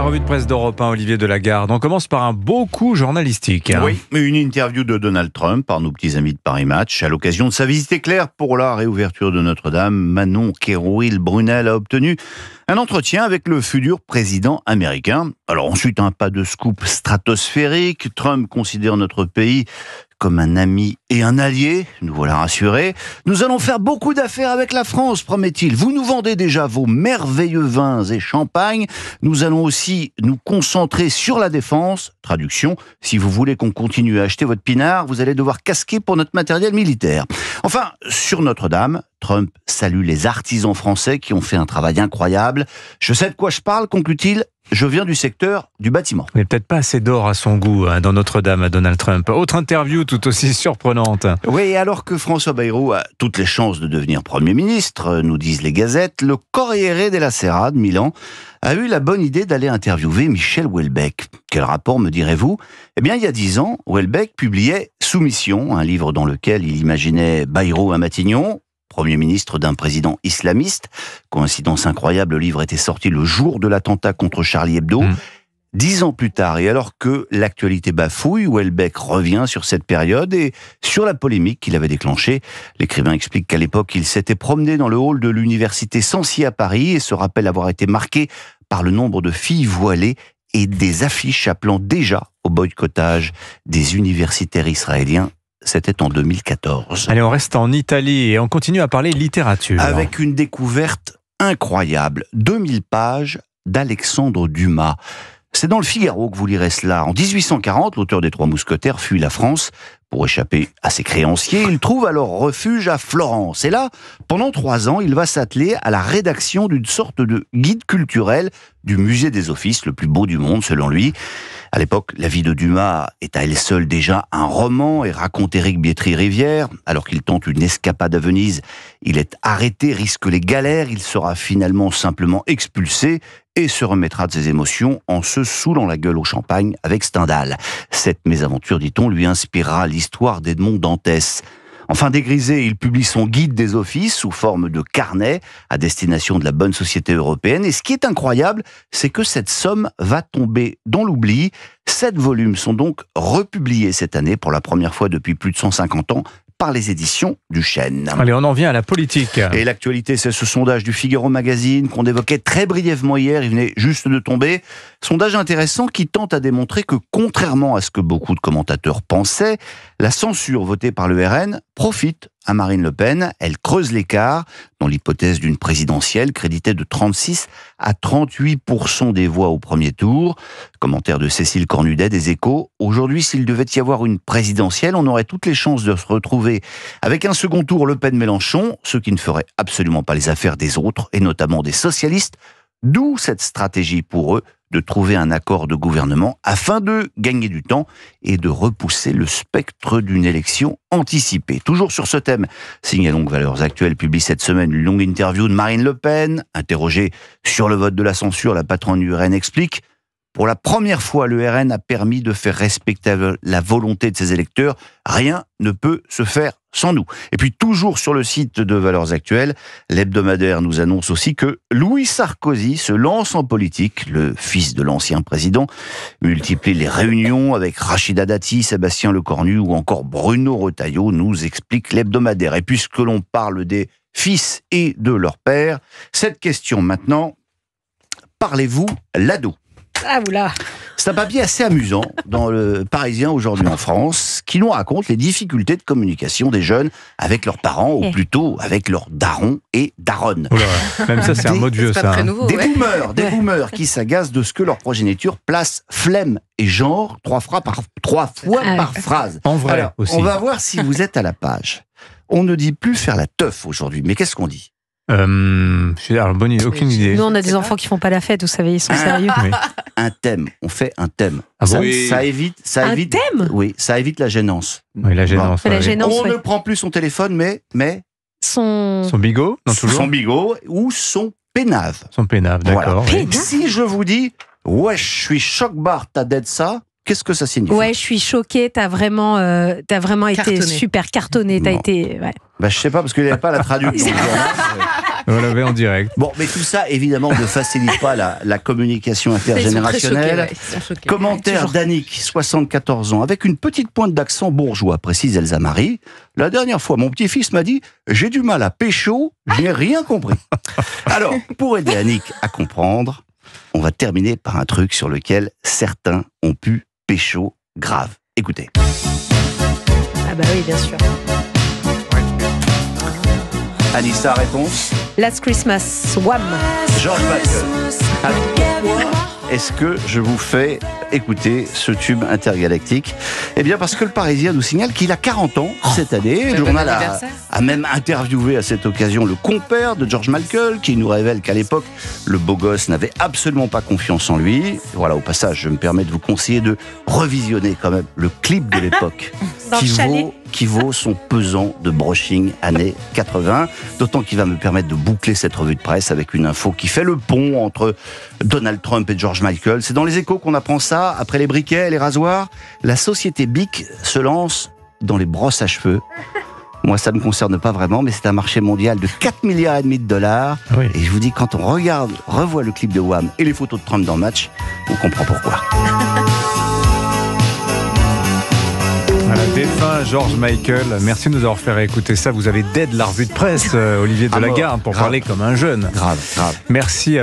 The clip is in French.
revue de presse d'Europe 1, Olivier Delagarde. On commence par un beau coup journalistique. Oui, une interview de Donald Trump par nos petits amis de Paris Match. À l'occasion de sa visite éclair pour la réouverture de Notre-Dame, Manon Kérouil-Brunel a obtenu un entretien avec le futur président américain. Alors ensuite, pas de scoop stratosphérique. Trump considère notre pays comme un ami et un allié, nous voilà rassurés. Nous allons faire beaucoup d'affaires avec la France, promet-il. Vous nous vendez déjà vos merveilleux vins et champagnes. Nous allons aussi nous concentrer sur la défense. Traduction, si vous voulez qu'on continue à acheter votre pinard, vous allez devoir casquer pour notre matériel militaire. Enfin, sur Notre-Dame, Trump salue les artisans français qui ont fait un travail incroyable. Je sais de quoi je parle, conclut-il. Je viens du secteur du bâtiment. Mais peut-être pas assez d'or à son goût dans Notre-Dame à Donald Trump. Autre interview tout aussi surprenante. Oui, alors que François Bayrou a toutes les chances de devenir Premier ministre, nous disent les gazettes, le Corriere della Sera de Milan a eu la bonne idée d'aller interviewer Michel Houellebecq. Quel rapport, me direz-vous ? Eh bien, il y a 10 ans, Houellebecq publiait Soumission, un livre dans lequel il imaginait Bayrou à Matignon, Premier ministre d'un président islamiste. Coïncidence incroyable, le livre était sorti le jour de l'attentat contre Charlie Hebdo. 10 ans plus tard, et alors que l'actualité bafouille, Houellebecq revient sur cette période et sur la polémique qu'il avait déclenchée. L'écrivain explique qu'à l'époque, il s'était promené dans le hall de l'université Censi à Paris et se rappelle avoir été marqué par le nombre de filles voilées et des affiches appelant déjà au boycottage des universitaires israéliens. C'était en 2014. Allez, on reste en Italie et on continue à parler littérature. Avec une découverte incroyable. 2000 pages d'Alexandre Dumas. C'est dans le Figaro que vous lirez cela. En 1840, l'auteur des Trois Mousquetaires fuit la France pour échapper à ses créanciers. Il trouve alors refuge à Florence. Et là, pendant 3 ans, il va s'atteler à la rédaction d'une sorte de guide culturel du musée des Offices, le plus beau du monde selon lui. À l'époque, la vie de Dumas est à elle seule déjà un roman et raconte Éric Biétry-Rivière. Alors qu'il tente une escapade à Venise, il est arrêté, risque les galères. Il sera finalement simplement expulsé et se remettra de ses émotions en se saoulant la gueule au champagne avec Stendhal. Cette mésaventure, dit-on, lui inspirera l'histoire d'Edmond Dantès. Enfin dégrisé, il publie son guide des offices sous forme de carnet à destination de la bonne société européenne. Et ce qui est incroyable, c'est que cette somme va tomber dans l'oubli. 7 volumes sont donc republiés cette année pour la première fois depuis plus de 150 ans par les éditions du Chêne. Allez, on en vient à la politique. Et l'actualité, c'est ce sondage du Figaro Magazine qu'on évoquait très brièvement hier, il venait juste de tomber. Sondage intéressant qui tente à démontrer que, contrairement à ce que beaucoup de commentateurs pensaient, la censure votée par le RN profite à Marine Le Pen. Elle creuse l'écart dans l'hypothèse d'une présidentielle créditée de 36 à 38% des voix au premier tour. Commentaire de Cécile Cornudet des Échos. Aujourd'hui, s'il devait y avoir une présidentielle, on aurait toutes les chances de se retrouver avec un second tour Le Pen-Mélenchon, ce qui ne ferait absolument pas les affaires des autres, et notamment des socialistes. D'où cette stratégie pour eux de trouver un accord de gouvernement afin de gagner du temps et de repousser le spectre d'une élection anticipée. Toujours sur ce thème, Signalons que Valeurs Actuelles publie cette semaine une longue interview de Marine Le Pen. Interrogée sur le vote de la censure, la patronne du RN explique: pour la première fois, le RN a permis de faire respecter la volonté de ses électeurs. Rien ne peut se faire sans nous. Et puis toujours sur le site de Valeurs Actuelles, l'hebdomadaire nous annonce aussi que Louis Sarkozy se lance en politique. Le fils de l'ancien président multiplie les réunions avec Rachida Dati, Sébastien Lecornu ou encore Bruno Retailleau, nous explique l'hebdomadaire. Et puisque l'on parle des fils et de leur père, cette question maintenant, parlez-vous l'ado ? Ah oula. C'est un papier assez amusant dans le Parisien aujourd'hui en France qui nous raconte les difficultés de communication des jeunes avec leurs parents ou plutôt avec leurs darons et daronnes. Oula, même ça c'est un mot de vieux ça. Nouveau, Des boomers qui s'agacent de ce que leur progéniture place flemme et genre 3 fois par phrase. En vrai. Alors, aussi. on va voir si vous êtes à la page. On ne dit plus faire la teuf aujourd'hui, mais qu'est-ce qu'on dit ? Aucune idée. Nous, on a des enfants qui font pas la fête, vous savez, ils sont sérieux. Oui. Un thème, on fait un thème. Ah bon Ça évite. Un thème ? Oui, ça évite la gênance. Oui, la gênance. La oui. gênance, On ouais. ne prend plus son téléphone, mais Son Bigot, non toujours. son bigot ou son pénave. Son pénave, d'accord. Voilà. Oui. Si je vous dis, ouais, je suis choc-barre, t'as d'être ça, qu'est-ce que ça signifie ? Ouais, je suis choquée, t'as vraiment été Cartonné. super cartonné, t'as Bon. été... Ouais. Bah, je sais pas, parce qu'il n'y avait pas la traduction. On l'avait en direct. Bon, mais tout ça, évidemment, ne facilite pas la communication intergénérationnelle. Commentaire d'Annick, 74 ans, avec une petite pointe d'accent bourgeois, précise Elsa Marie. La dernière fois, mon petit-fils m'a dit « J'ai du mal à pécho, je n'ai rien compris ». Alors, pour aider Annick à comprendre, on va terminer par un truc sur lequel certains ont pu pécho grave. Écoutez. Ah bah oui, bien sûr. Anissa, réponse. Last Christmas, Wham. George Michael. Alors, pourquoi est-ce que je vous fais écouter ce tube intergalactique? Eh bien parce que le Parisien nous signale qu'il a 40 ans cette année. Le journal a même interviewé à cette occasion le compère de George Michael, qui nous révèle qu'à l'époque, le beau gosse n'avait absolument pas confiance en lui. Voilà, au passage, je me permets de vous conseiller de revisionner quand même le clip de l'époque Dans le chalet. qui vaut son pesant de brushing années 80. D'autant qu'il va me permettre de boucler cette revue de presse avec une info qui fait le pont entre Donald Trump et George Michael. C'est dans les Échos qu'on apprend ça. Après les briquets et les rasoirs, la société Bic se lance dans les brosses à cheveux. Moi, ça ne me concerne pas vraiment, mais c'est un marché mondial de 4,5 milliards de dollars. Oui. Et je vous dis, quand on revoit le clip de Wham et les photos de Trump dans le match, on comprend pourquoi. Voilà, défunt George Michael. Merci de nous avoir fait réécouter ça. Vous avez dead la revue de presse, Olivier Delagarde, pour grave. parler comme un jeune. Grave, grave. Merci à vous.